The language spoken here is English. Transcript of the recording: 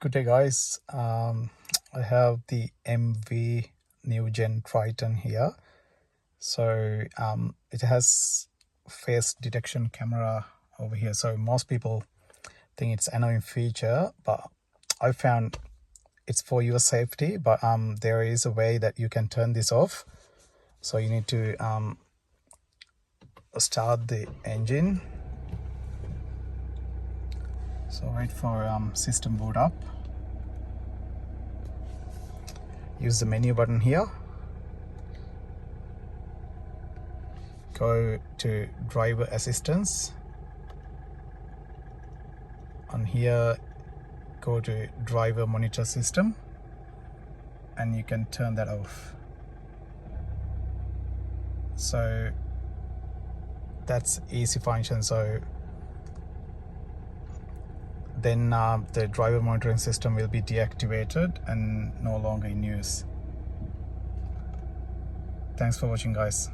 Good day, guys. I have the MV new gen Triton here. So it has face detection camera over here. So most people think it's annoying feature, but I found it's for your safety. But there is a way that you can turn this off. So you need to start the engine. So wait for system boot up. Use the menu button here. Go to driver assistance. On here, go to driver monitor system, and you can turn that off. So that's easy function. So then the driver monitoring system will be deactivated and no longer in use. Thanks for watching, guys.